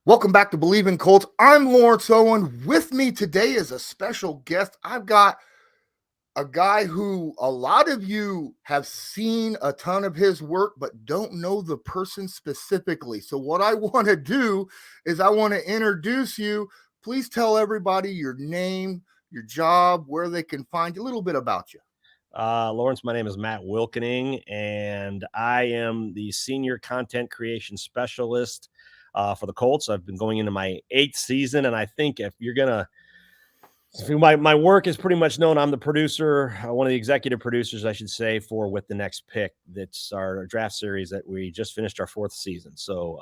Welcome back to Believe in Colts. I'm Lawrence Owen. With me today is a special guest. I've got a guy who a lot of you have seen a ton of his work, but don't know the person specifically. So, what I want to do is I want to introduce you. Please tell everybody your name, your job, where they can find you, a little bit about you. Lawrence, my name is Matt Wilkening, and I am the senior content creation specialist for the Colts. I've been going into my 8th season, and I think if you're gonna, my work is pretty much known. I'm the producer, one of the executive producers, I should say, for With the Next Pick. That's our draft series that we just finished our 4th season. So,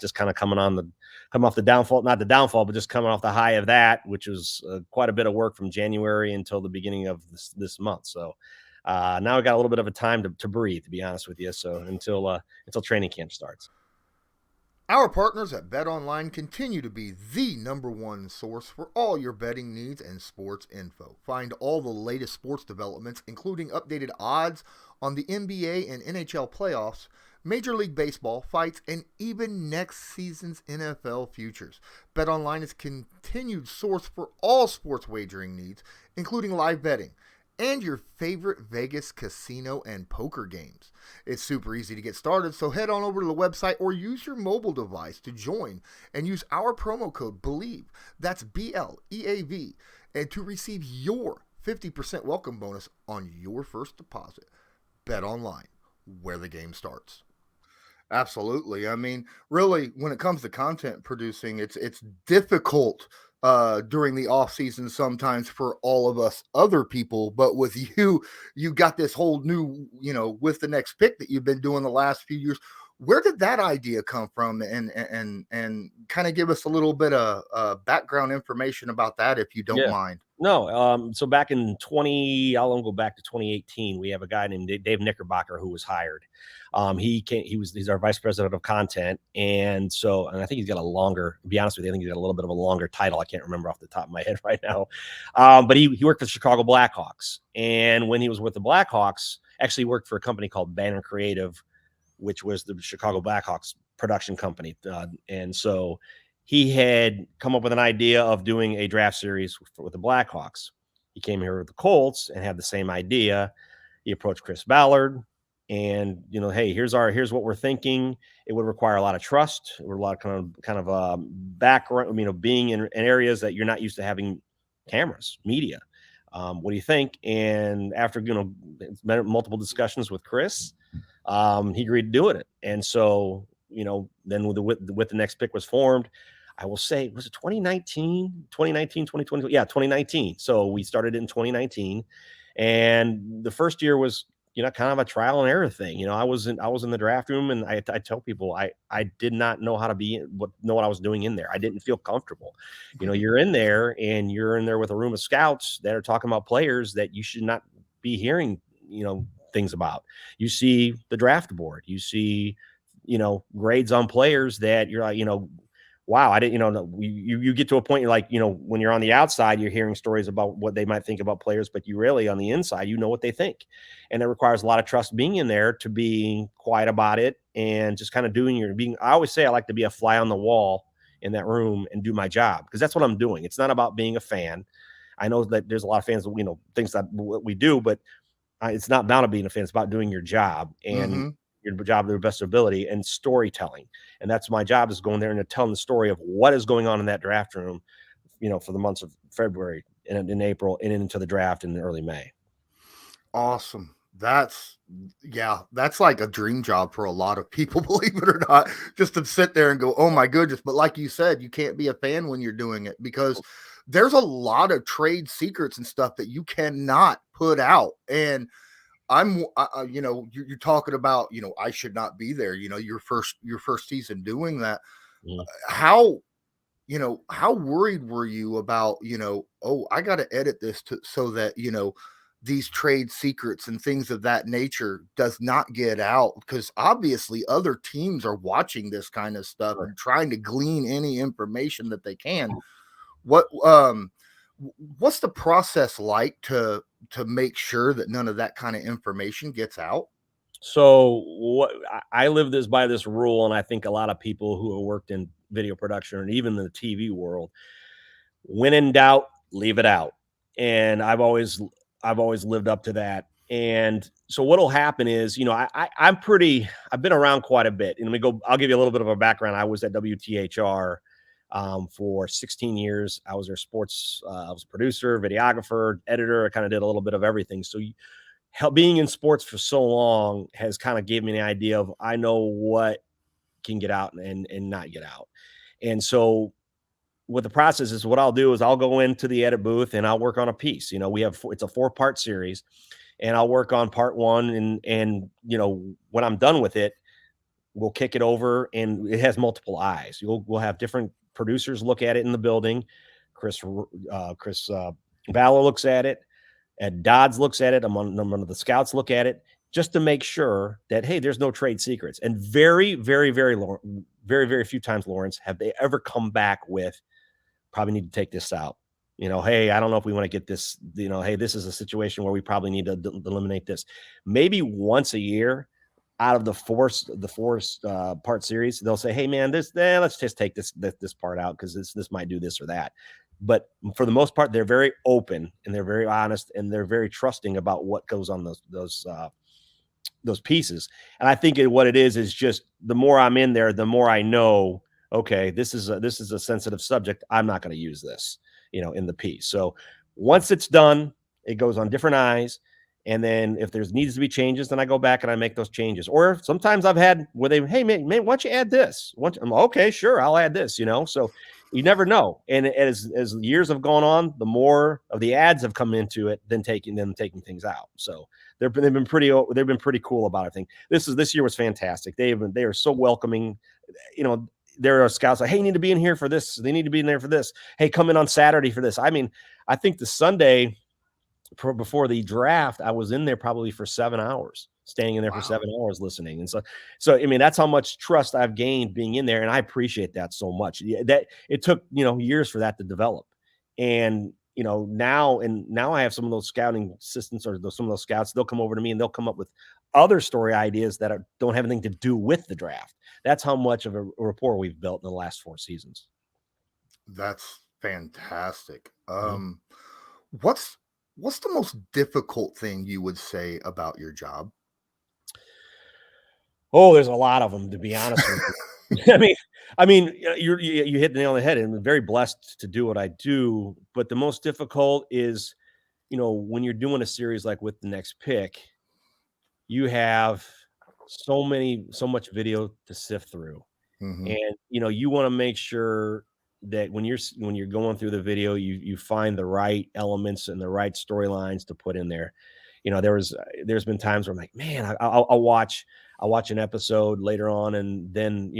just kind of come off the downfall, not the downfall, but just coming off the high of that, which was quite a bit of work from January until the beginning of this month. So, now I got a little bit of a time to breathe, to be honest with you. So until training camp starts. Our partners at BetOnline continue to be the number one source for all your betting needs and sports info. Find all the latest sports developments, including updated odds on the NBA and NHL playoffs, Major League Baseball fights, and even next season's NFL futures. BetOnline is continued source for all sports wagering needs, including live betting and your favorite Vegas casino and poker games. It's super easy to get started, so head on over to the website or use your mobile device to join and use our promo code BELIEVE, that's BLEAV, and to receive your 50% welcome bonus on your first deposit. Bet online, where the game starts. Absolutely. I mean, really, when it comes to content producing, it's difficult during the off season sometimes for all of us other people. But with you, you got this whole new, with the next pick that you've been doing the last few years. Where did that idea come from? And kind of give us a little bit of background information about that, if you don't Yeah. mind. No. So back in I'll go back to 2018. We have a guy named Dave Knickerbocker who was hired. He's our vice president of content. And I think he's got to be honest with you, I think he's got a little bit of a longer title. I can't remember off the top of my head right now. But he worked for the Chicago Blackhawks. And when he was with the Blackhawks, actually worked for a company called Banner Creative, which was the Chicago Blackhawks production company. And so he had come up with an idea of doing a draft series with the Blackhawks. He came here with the Colts and had the same idea. He approached Chris Ballard and, hey, here's what we're thinking. It would require a lot of trust. It would a lot of kind of background, being in areas that you're not used to having cameras, media. What do you think? And after, multiple discussions with Chris, he agreed to do it. And so, then with the next pick was formed. I will say, was it 2019, 2020? Yeah, 2019. So we started in 2019. And the first year was, kind of a trial and error thing. I was in the draft room, and I tell people I did not know how to know what I was doing in there. I didn't feel comfortable. You're in there with a room of scouts that are talking about players that you should not be hearing, things about. You see the draft board, you see, grades on players that you're like, wow, I didn't, you get to a point you're like, when you're on the outside, you're hearing stories about what they might think about players, but you really on the inside, what they think. And it requires a lot of trust being in there to be quiet about it and just kind of I always say I like to be a fly on the wall in that room and do my job, because that's what I'm doing. It's not about being a fan. I know that there's a lot of fans that, things that we do, but it's not about being a fan. It's about doing your job and your job to the best ability and storytelling. And that's my job, is going there and telling the story of what is going on in that draft room, for the months of February and in April and into the draft in early May. Awesome. That's like a dream job for a lot of people, believe it or not, just to sit there and go, oh my goodness. But like you said, you can't be a fan when you're doing it, because there's a lot of trade secrets and stuff that you cannot put out. And you're talking about, I should not be there, your first season doing that. Mm-hmm. How worried were you about, oh, I got to edit this so that, these trade secrets and things of that nature does not get out, because obviously other teams are watching this kind of stuff and trying to glean any information that they can. What's the process like to make sure that none of that kind of information gets out? So what I live this by this rule, and I think a lot of people who have worked in video production and even the TV world, when in doubt, leave it out. And I've always lived up to that. And so what'll happen is, I've been around quite a bit. And I'll give you a little bit of a background. I was at WTHR for 16 years. I was their sports, I was a producer, videographer, editor. I kind of did a little bit of everything. So being in sports for so long has kind of gave me an idea of, I know what can get out and not get out. And so what the process is, what I'll do is I'll go into the edit booth and I'll work on a piece. It's a 4-part series, and I'll work on part one. And when I'm done with it, we'll kick it over, and it has multiple eyes. We'll have different producers look at it in the building. Chris Vallow looks at it. Ed Dodds looks at it. One of the scouts look at it, just to make sure that, hey, there's no trade secrets. And very, very, very, very, very few times, Lawrence, have they ever come back with, probably need to take this out. Hey, I don't know if we want to get this, hey, this is a situation where we probably need to eliminate this. Maybe once a year out of the forced part series, they'll say, hey man, let's just take this part out because this might do this or that. But for the most part, they're very open and they're very honest and they're very trusting about what goes on those pieces. And I think what it is just the more I'm in there, the more I know, okay, this is a sensitive subject. I'm not going to use this, in the piece. So once it's done, it goes on different eyes. And then if there's needs to be changes, then I go back and I make those changes. Or sometimes I've had where hey, man, why don't you add this? I'm okay, sure, I'll add this, So you never know. And as years have gone on, the more of the ads have come into it than taking things out. So they've been pretty cool about everything. This year was fantastic. They are so welcoming. There are scouts like, hey, you need to be in here for this. They need to be in there for this. Hey, come in on Saturday for this. I mean, I think the Sunday before the draft, I was in there probably for 7 hours, staying in there for 7 hours listening. And so I mean, that's how much trust I've gained being in there, and I appreciate that so much. That it took years for that to develop, and now I have some of those scouting assistants or some of those scouts. They'll come over to me and they'll come up with other story ideas that don't have anything to do with the draft. That's how much of a rapport we've built in the last 4 seasons. That's fantastic. What's the most difficult thing you would say about your job? Oh, there's a lot of them, to be honest with you. I mean, you hit the nail on the head, and I'm very blessed to do what I do. But the most difficult is, when you're doing a series like With the Next Pick, you have so much video to sift through. Mm-hmm. And you want to make sure that when you're going through the video, you find the right elements and the right storylines to put in there. There's been times where I'm like, man, I'll watch an episode later on, and then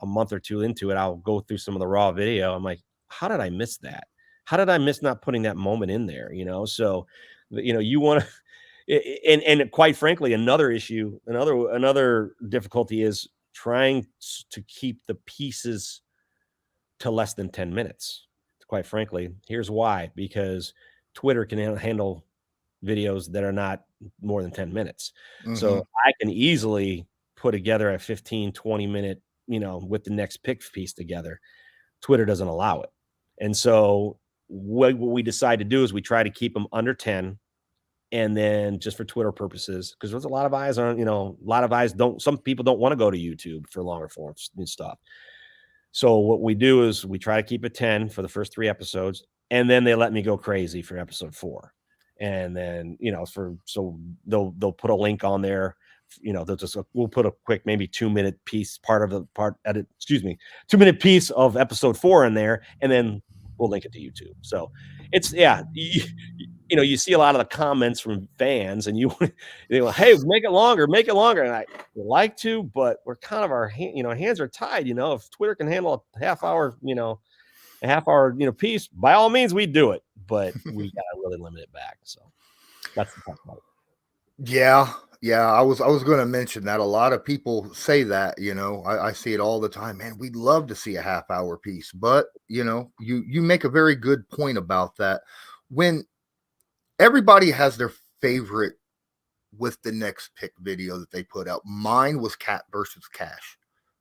a month or two into it, I'll go through some of the raw video. I'm like, how did I miss that? How did I miss not putting that moment in there? So you want to. And quite frankly, another difficulty is trying to keep the pieces to less than 10 minutes. Quite frankly, here's why: because Twitter can handle videos that are not more than 10 minutes. Mm-hmm. So I can easily put together a 15-20 minute, With the Next Pick piece together. Twitter doesn't allow it. And so what we decide to do is we try to keep them under 10. And then just for Twitter purposes, because there's a lot of eyes on, some people don't want to go to YouTube for longer forms and stuff. So what we do is we try to keep it 10 for the first 3 episodes. And then they let me go crazy for episode 4. And then, so they'll put a link on there, we'll put a quick, maybe 2-minute piece, 2-minute piece of episode 4 in there. And then we'll link it to YouTube. So it's, you see a lot of the comments from fans, and they go, hey, make it longer. And I like to, but we're kind of hands are tied. If Twitter can handle a half hour piece, by all means, we do it, but we got to really limit it back. So that's the part about it. Yeah. I was going to mention that a lot of people say that, I see it all the time, man, we'd love to see a half hour piece, but you make a very good point about that. When everybody has their favorite with the next pick video that they put out. Mine was Cat versus Cash,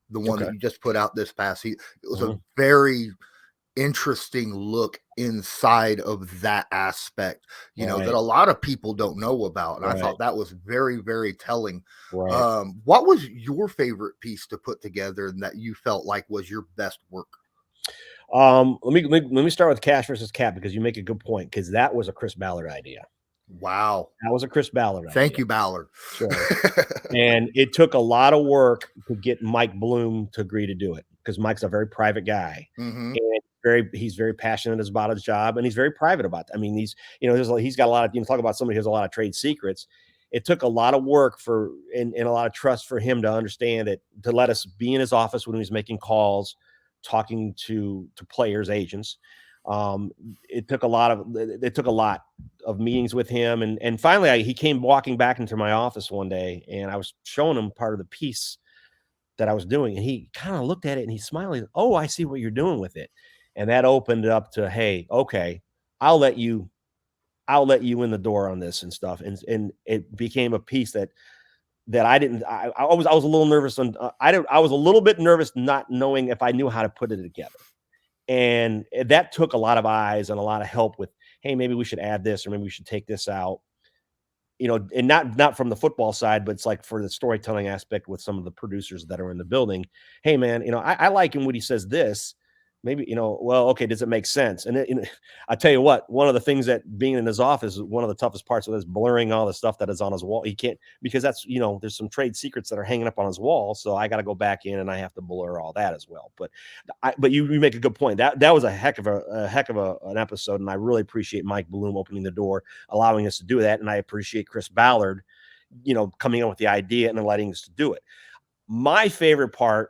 the one that you just put out this past season. It was a very interesting look inside of that aspect, that a lot of people don't know about. And I thought that was very, very telling. What was your favorite piece to put together and that you felt like was your best work? Let me start with Cash versus Cap, because you make a good point, because that was a Chris Ballard idea. Wow. That was a Chris Ballard idea. Thank you, Ballard. Sure. And it took a lot of work to get Mike Bloom to agree to do it, because Mike's a very private guy. And he's very passionate about his job, and he's very private about that. I mean, he's got a lot of, talk about somebody who has a lot of trade secrets. It took a lot of work and a lot of trust for him to understand it, to let us be in his office when he was making calls, talking to players, agents. It took a lot of meetings with him. And finally he came walking back into my office one day, and I was showing him part of the piece that I was doing. And he kind of looked at it and he's smiling. Oh, I see what you're doing with it. And that opened it up to, hey, okay, I'll let you in the door on this and stuff. And it became a piece that I was a little nervous. I was a little bit nervous, not knowing if I knew how to put it together. And that took a lot of eyes and a lot of help with, hey, maybe we should add this, or maybe we should take this out, and not from the football side, but it's like for the storytelling aspect with some of the producers that are in the building. Hey, man, I like him when he says this. Maybe, well, okay, does it make sense? And I tell you what, one of the things that being in his office, one of the toughest parts of this, blurring all the stuff that is on his wall. He can't, because that's, there's some trade secrets that are hanging up on his wall. So I got to go back in and I have to blur all that as well. But you make a good point. That was a heck of an episode. And I really appreciate Mike Bloom opening the door, allowing us to do that. And I appreciate Chris Ballard, coming up with the idea and then letting us to do it. My favorite part,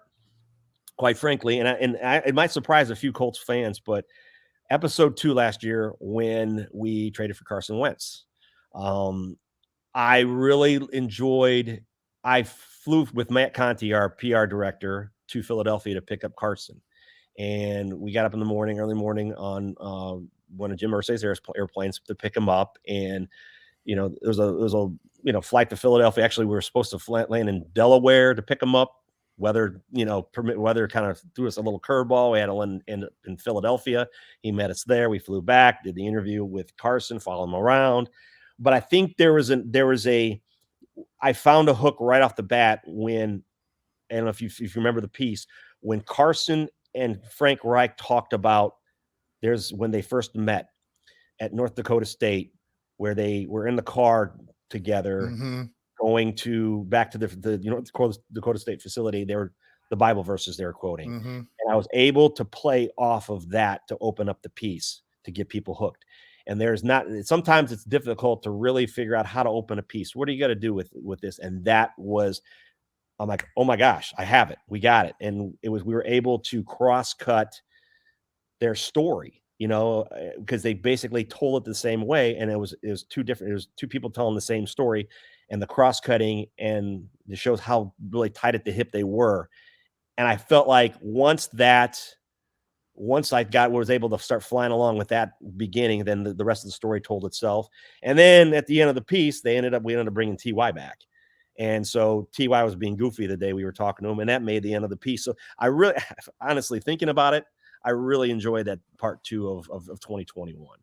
quite frankly, and it might surprise a few Colts fans, but episode 2 last year, when we traded for Carson Wentz, I really enjoyed. I flew with Matt Conti, our PR director, to Philadelphia to pick up Carson, and we got up in the morning, early morning, on one of Jim Irsay's airplanes to pick him up. And there was a flight to Philadelphia. Actually, we were supposed to land in Delaware to pick him up. Weather kind of threw us a little curveball. We had to land in Philadelphia. He met us there. We flew back, did the interview with Carson, followed him around. But I think I found a hook right off the bat when, I don't know if you remember the piece, when Carson and Frank Reich talked about when they first met at North Dakota State, where they were in the car together, going back to the Dakota State facility. They were the Bible verses they were quoting. And I was able to play off of that to open up the piece to get people hooked. And sometimes it's difficult to really figure out how to open a piece. What do you got to do with this? And I'm like, oh my gosh, I have it. We got it. And we were able to cross cut their story, because they basically told it the same way. And it was two different, it was two people telling the same story, and the cross cutting, and it shows how really tight at the hip they were. And I felt like once I was able to start flying along with that beginning, then the rest of the story told itself. And then at the end of the piece, we ended up bringing TY back. And so TY was being goofy the day we were talking to him, and that made the end of the piece. So I really, honestly, thinking about it, I really enjoyed that part 2 of 2021.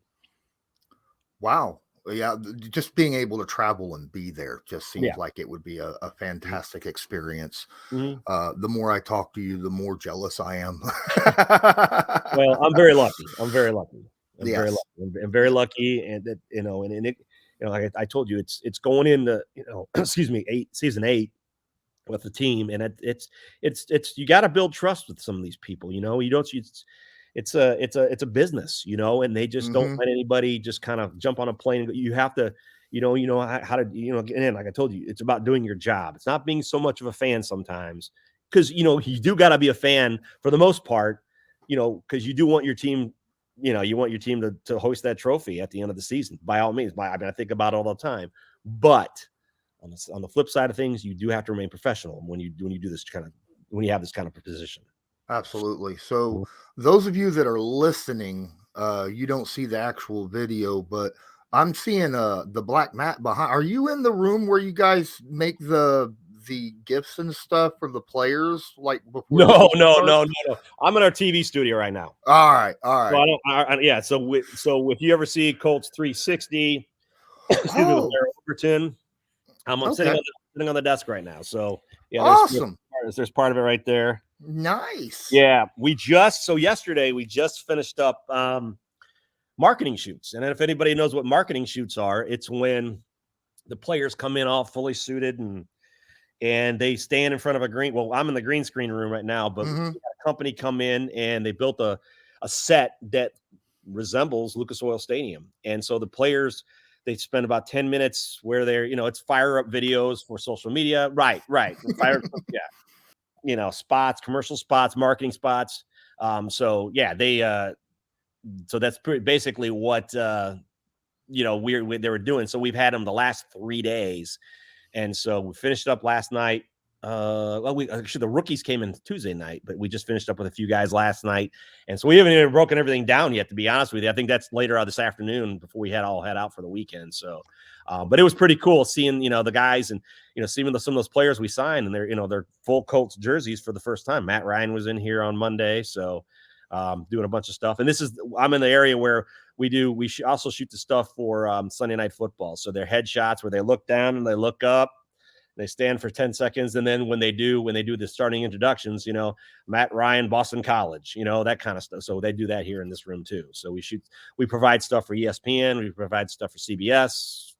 Wow. Yeah. Just being able to travel and be there just seems like it would be a fantastic experience. The more I talk to you, the more jealous I am. Well, I'm very lucky. I'm very lucky. I'm very lucky. And that, and it, like I told you, it's going into, season 8 with the team. And it's you got to build trust with some of these people, it's a business, and they just don't let anybody just kind of jump on a plane. You have to, how to, again, like I told you, it's about doing your job. It's not being so much of a fan sometimes, because, you do got to be a fan for the most part, because you do want your team, you want your team to hoist that trophy at the end of the season, by all means. I think about it all the time, but on the flip side of things, you do have to remain professional when you do this when you have this kind of position. Absolutely. So those of you that are listening, you don't see the actual video, but I'm seeing the black mat behind. Are you in the room where you guys make the gifts and stuff for the players like before the No, season no, starts? no, no, no. I'm in our TV studio right now. All right, all So right. I don't. Yeah. So if you ever see Colts 360, excuse me, with Oh, Larry Overton, I'm okay. sitting on the desk right now. So yeah, Awesome. there's part of it right there. Nice. Yeah, yesterday we just finished up marketing shoots, and if anybody knows what marketing shoots are, it's when the players come in all fully suited and they stand in front of a green. Well, I'm in the green screen room right now, but we Mm-hmm. had a company come in and they built a set that resembles Lucas Oil Stadium. And so the players, they spend about 10 minutes where they're, it's fire up videos for social media. Right. Fire, yeah. Spots, commercial spots, marketing spots. So yeah, so that's basically what, they were doing. So we've had them the last 3 days. And so we finished up last night. We actually the rookies came in Tuesday night, but we just finished up with a few guys last night, and so we haven't even broken everything down yet. To be honest with you, I think that's later on this afternoon before we all head out for the weekend. So, but it was pretty cool seeing the guys and seeing some of those players we signed and they're full Colts jerseys for the first time. Matt Ryan was in here on Monday, so doing a bunch of stuff. And I'm in the area where we also shoot the stuff for Sunday Night Football. So they're headshots where they look down and they look up. They stand for 10 seconds. And then when they do the starting introductions, Matt Ryan, Boston College, that kind of stuff. So they do that here in this room too. So we provide stuff for ESPN. We provide stuff for CBS.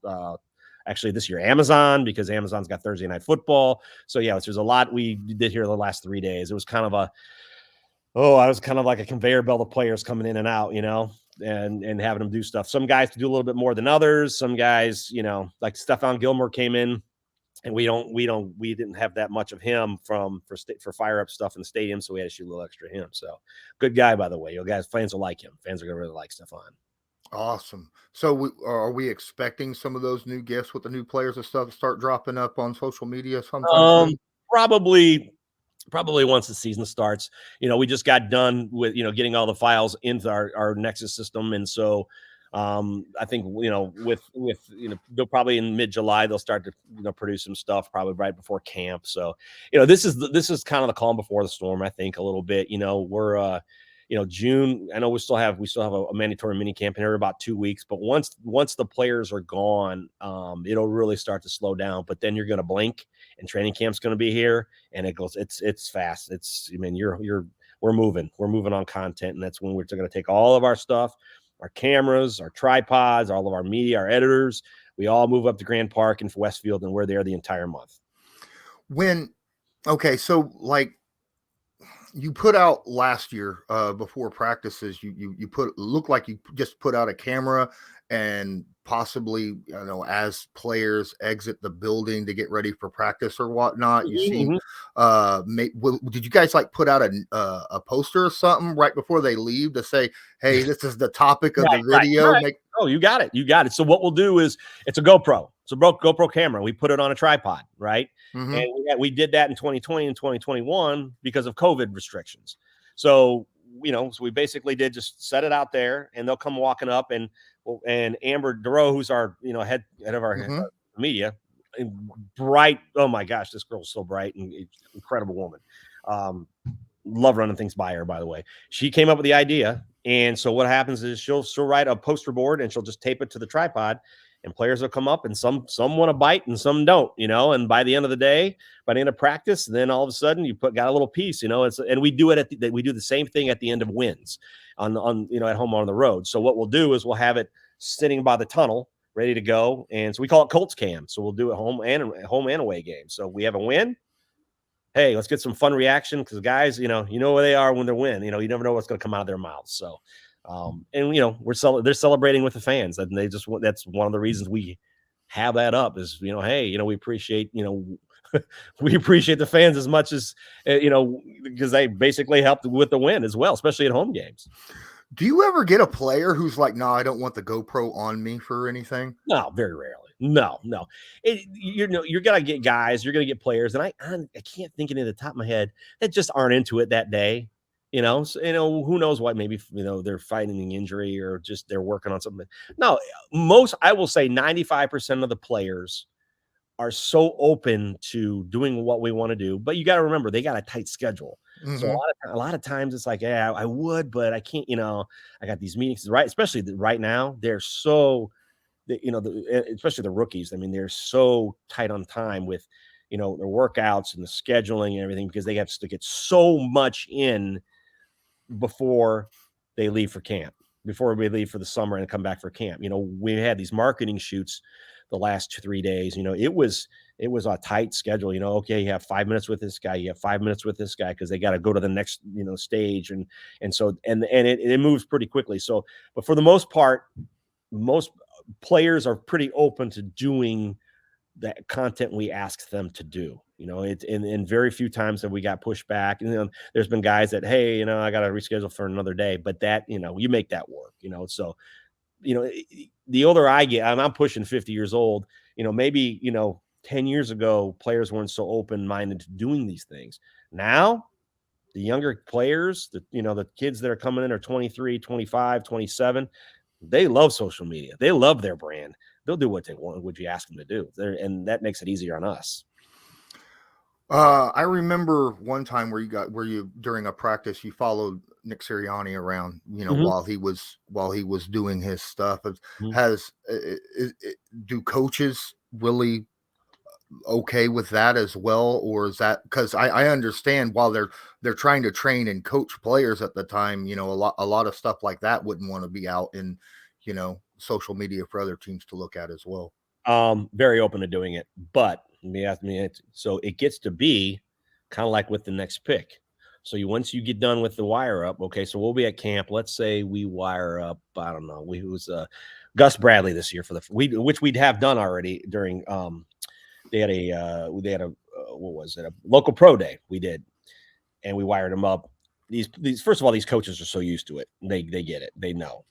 Actually this year, Amazon, because Amazon's got Thursday Night Football. So yeah, there's a lot we did here the last 3 days. It was kind of I was kind of like a conveyor belt of players coming in and out, and having them do stuff. Some guys do a little bit more than others. Some guys, like Stephon Gilmore came in, and we didn't have that much of him for fire up stuff in the stadium, so we had to shoot a little extra him. So good guy, by the way. Fans will like him. Fans are gonna really like Stephon. Awesome. So are we expecting some of those new gifts with the new players and stuff to start dropping up on social media sometime soon? Probably once the season starts. We just got done with getting all the files into our Nexus system, and so I think with they'll probably in mid-July they'll start to produce some stuff probably right before camp. So this is kind of the calm before the storm. I think a little bit. We're June. I know we still have a mandatory mini camp in here about 2 weeks, but once the players are gone, it'll really start to slow down. But then you're going to blink, and training camp's going to be here, and it's fast. We're moving on content, and that's when we're going to take all of our stuff, our cameras, our tripods, all of our media, our editors. We all move up to Grand Park and Westfield, and we're there the entire month. So like you put out last year before practices, you looked like you just put out a camera and possibly as players exit the building to get ready for practice or whatnot, you see did you guys like put out a poster or something right before they leave to say, hey, this is the topic of the video? Right. Oh, you got it. So what we'll do is it's a GoPro. It's a GoPro camera. We put it on a tripod, right? Mm-hmm. And we did that in 2020 and 2021 because of COVID restrictions. So, so we basically did just set it out there, and they'll come walking up, and Amber Duro, who's our, head of our media, bright. Oh my gosh, this girl's so bright and incredible woman. Love running things by her, by the way. She came up with the idea. And so what happens is she'll write a poster board and she'll just tape it to the tripod, and players will come up, and some want to bite and some don't, and by the end of the day, by the end of practice, then all of a sudden you got a little piece, and we do it we do the same thing at the end of wins on at home on the road. So what we'll do is we'll have it sitting by the tunnel ready to go. And so we call it Colts Cam. So we'll do it home and away games. So we have a win. Hey, let's get some fun reaction, because guys, you know where they are when they're win. You never know what's going to come out of their mouths. So, and they're celebrating with the fans, and that's one of the reasons we have that up is hey, we appreciate we appreciate the fans as much as because they basically helped with the win as well, especially at home games. Do you ever get a player who's like, no, I don't want the GoPro on me for anything? No, very rarely. No. You're gonna get guys, you're gonna get players, and I can't think of any at the top of my head that just aren't into it that day. Who knows what, maybe, they're fighting an injury or just they're working on something. No, I will say 95% of the players are so open to doing what we want to do, but you got to remember they got a tight schedule. So Mm-hmm. a lot of times it's like, yeah, I would, but I can't, I got these meetings, right? Especially right now, they're so, especially the rookies. I mean, they're so tight on time with, their workouts and the scheduling and everything, because they have to get so much in before they leave for camp, before we leave for the summer and come back for camp. We had these marketing shoots the last 3 days. It was a tight schedule. Okay, you have 5 minutes with this guy, you have 5 minutes with this guy, because they got to go to the next stage, and it moves pretty quickly. So, but for the most part, most players are pretty open to doing that content we ask them to do. It's in very few times that we got pushed back. And there's been guys that, hey, I got to reschedule for another day, but that, you make that work. So, the older I get, I'm pushing 50 years old. Maybe 10 years ago, players weren't so open-minded to doing these things. Now, the younger players, the kids that are coming in are 23, 25, 27. They love social media. They love their brand. They'll do what they want, what you ask them to do. And that makes it easier on us. I remember one time where you during a practice you followed Nick Sirianni around, Mhm. while he was doing his stuff. Mhm. Has do coaches really okay with that as well, or is that because I understand while they're trying to train and coach players at the time, a lot of stuff like that wouldn't want to be out in social media for other teams to look at as well. Very open to doing it, but let me ask me. So it gets to be kind of like with the next pick. So once you get done with the wire up, okay. So we'll be at camp. Let's say we wire up. I don't know. We was Gus Bradley this year which we'd have done already during. They had a what was it? A local pro day. We did, and we wired them up. These first of all, these coaches are so used to it. They get it. They know.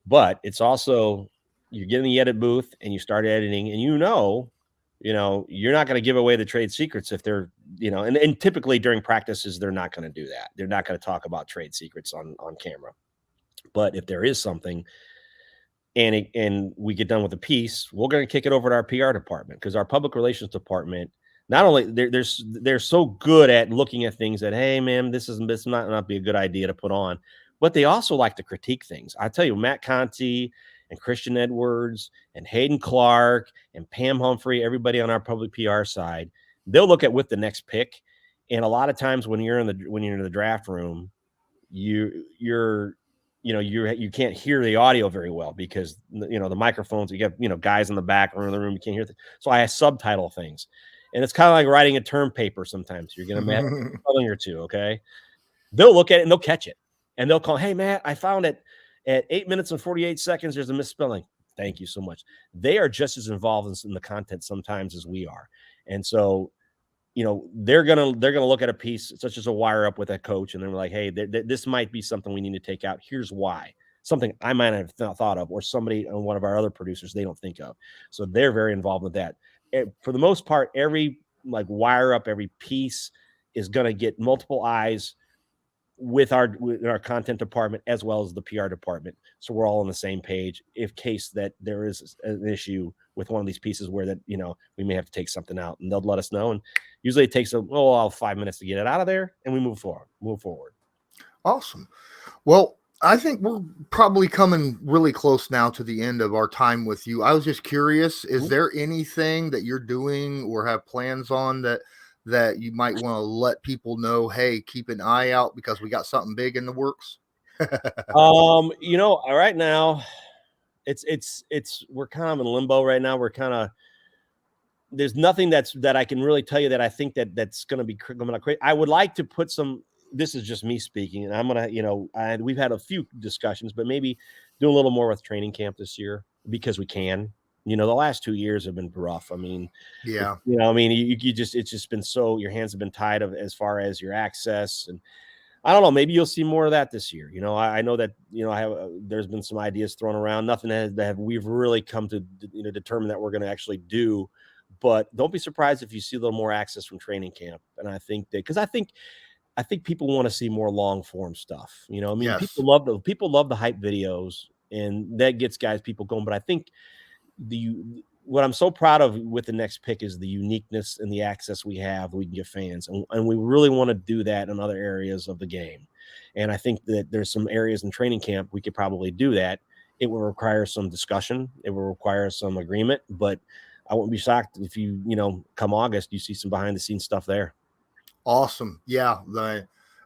But it's also, you get in the edit booth and you start editing, and you're not going to give away the trade secrets if they're, and typically during practices they're not going to do that. They're not going to talk about trade secrets on camera. But if there is something, and we get done with the piece, we're going to kick it over to our PR department, because our public relations department, not only they're so good at looking at things that, hey man, this might not be a good idea to put on, but they also like to critique things. I tell you, Matt Conti and Christian Edwards and Hayden Clark and Pam Humphrey, everybody on our public PR side, they'll look at with the next pick. And a lot of times when you're in the draft room, you're you can't hear the audio very well, because the microphones, you get guys in the back or in the room, you can't hear so I subtitle things, and it's kind of like writing a term paper. Sometimes you're gonna have a spelling or two. Okay, they'll look at it and they'll catch it, and they'll call, hey Matt, I found it at 8 minutes and 48 seconds there's a misspelling. Thank you so much. They are just as involved in the content sometimes as we are. And so they're gonna look at a piece such as a wire up with a coach, and they're like, hey, this might be something we need to take out. Here's why. Something I might have thought of, or somebody on one of our other producers they don't think of. So they're very involved with that. For the most part, every wire up, every piece is going to get multiple eyes with our content department as well as the PR department. So we're all on the same page in case that there is an issue with one of these pieces where we may have to take something out, and they'll let us know. And usually it takes 5 minutes to get it out of there, and we move forward. Awesome. Well, I think we're probably coming really close now to the end of our time with you. I was just curious, is there anything that you're doing or have plans on that you might want to let people know, hey, keep an eye out because we got something big in the works? Right now it's we're kind of in limbo right now. There's nothing that I can really tell you that I think that's going to be crazy. I would like to put some. This is just me speaking, and I'm gonna, we've had a few discussions, but maybe do a little more with training camp this year, because we can. The last 2 years have been rough. I mean, Yeah. it's just been so, your hands have been tied as far as your access, and I don't know, maybe you'll see more of that this year. I know that, I have, there's been some ideas thrown around, nothing that we've really come to, determine that we're going to actually do, but don't be surprised if you see a little more access from training camp. And I think that, because I think I think people want to see more long form stuff. You know, I mean, Yes. people love the hype videos, and that gets people going. But I think what I'm so proud of with the next pick is the uniqueness and the access we have. We can give fans, and we really want to do that in other areas of the game. And I think that there's some areas in training camp we could probably do that. It will require some discussion. It will require some agreement, but I wouldn't be shocked if come August, you see some behind the scenes stuff there. Awesome. Yeah.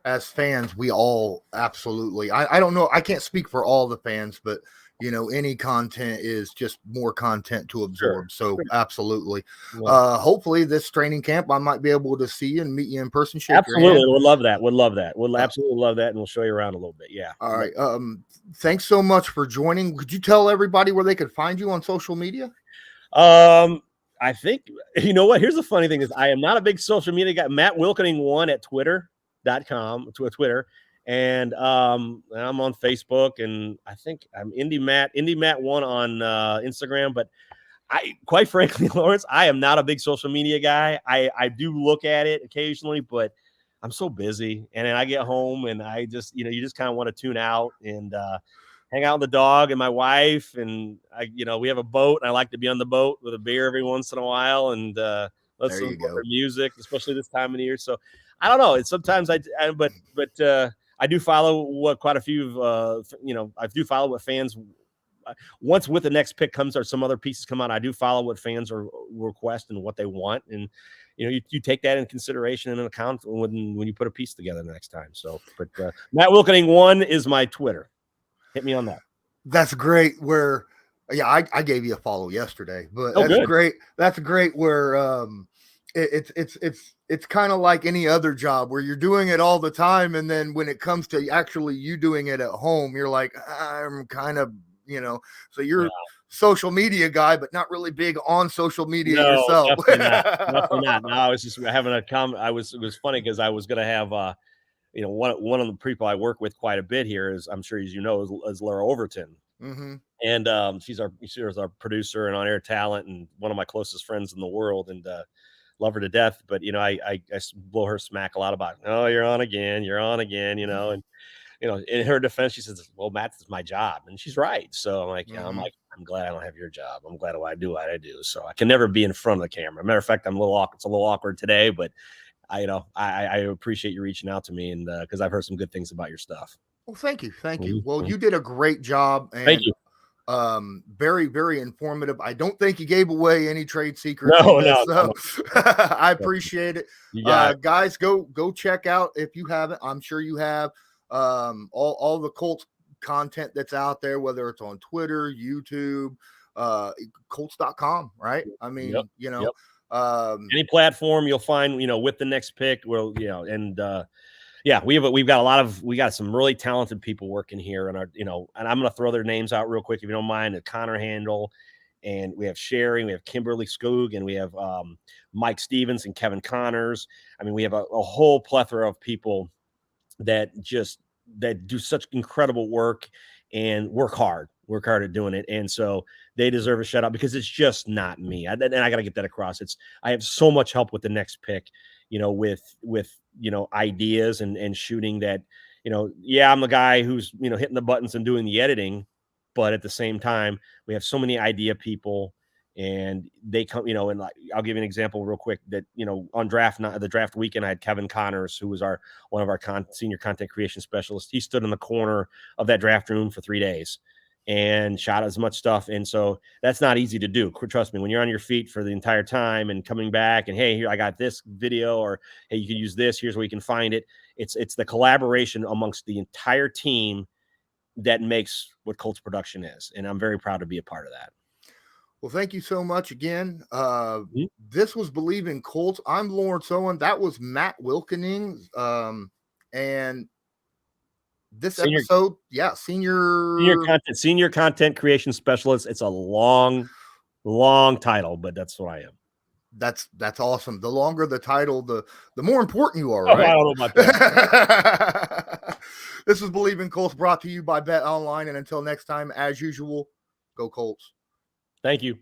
As fans, we all absolutely, I don't know. I can't speak for all the fans, but any content is just more content to absorb. Sure. So absolutely. Yeah. Hopefully this training camp, I might be able to see you and meet you in person. Shake Absolutely. your hand. We'll love that. We'll love that. We'll absolutely love that. And we'll show you around a little bit. Yeah. All right. Thanks so much for joining. Could you tell everybody where they could find you on social media? I think, you know what? Here's the funny thing is I am not a big social media guy. Matt Wilkening 1 at twitter.com to Twitter. And I'm on Facebook, and I think I'm Indy Matt 1 on Instagram. But quite frankly, Lawrence, I am not a big social media guy. I do look at it occasionally, but I'm so busy. And then I get home and I just, you just kind of want to tune out and hang out with the dog and my wife. And we have a boat, and I like to be on the boat with a beer every once in a while and listen to music, especially this time of the year. So I don't know. It's sometimes but I do follow quite a few I do follow what fans once with the next pick comes or some other pieces come out. I do follow what fans are request and what they want. And you take that in consideration and an account when you put a piece together the next time. So, but Matt Wilkening 1 is my Twitter. Hit me on that. That's great. I gave you a follow yesterday, but that's good. Great. That's great. Where it's kind of like any other job where you're doing it all the time, and then when it comes to actually you doing it at home, you're like, I'm kind of So you're social media guy, but not really big on social media yourself. Definitely not. No, I was just having a comment. It was funny because I was going to have one of the people I work with quite a bit here is, I'm sure as you know, is Laura Overton. Mm-hmm. And she's our producer and on-air talent and one of my closest friends in the world, and love her to death. But I blow her smack a lot about, oh, you're on again, and in her defense, she says, well, Matt, this is my job. And she's right. So I'm like, I'm glad I don't have your job. I'm glad I do what I do. So I can never be in front of the camera. Matter of fact, it's a little awkward today, but I appreciate you reaching out to me, and because I've heard some good things about your stuff. Well, thank you. Well, you did a great job, and thank you. Very, very informative. I don't think you gave away any trade secrets. No. I appreciate it. Guys, go check out if you haven't. I'm sure you have all the Colts content that's out there, whether it's on Twitter, YouTube, Colts.com, right? I mean, any platform you'll find, with the next pick, we've got some really talented people working here, and and I'm going to throw their names out real quick if you don't mind. Connor Handel, and we have Sherry, we have Kimberly Skoog, and we have Mike Stevens and Kevin Connors. I mean, we have a whole plethora of people that do such incredible work and work hard at doing it. And so they deserve a shout out because it's just not me. And I got to get that across. I have so much help with the next pick, with ideas and shooting that, I'm the guy who's, hitting the buttons and doing the editing, but at the same time, we have so many idea people, and they come, and I'll give you an example real quick that, on the draft weekend, I had Kevin Connors, who was one of our senior content creation specialists. He stood in the corner of that draft room for 3 days and shot as much stuff. And so that's not easy to do. Trust me, when you're on your feet for the entire time and coming back and, hey, here, I got this video, or, hey, you can use this. Here's where you can find it. It's the collaboration amongst the entire team that makes what Colts production is. And I'm very proud to be a part of that. Well, thank you so much again. This was Believe in Colts. I'm Lawrence Owen. That was Matt Wilkening. And this episode, senior content creation specialist. It's a long title, but that's what I am. That's awesome. The longer the title, the more important you are, right? I don't know about that. This is Believe in Colts, brought to you by Bet Online. And until next time, as usual, go Colts. Thank you.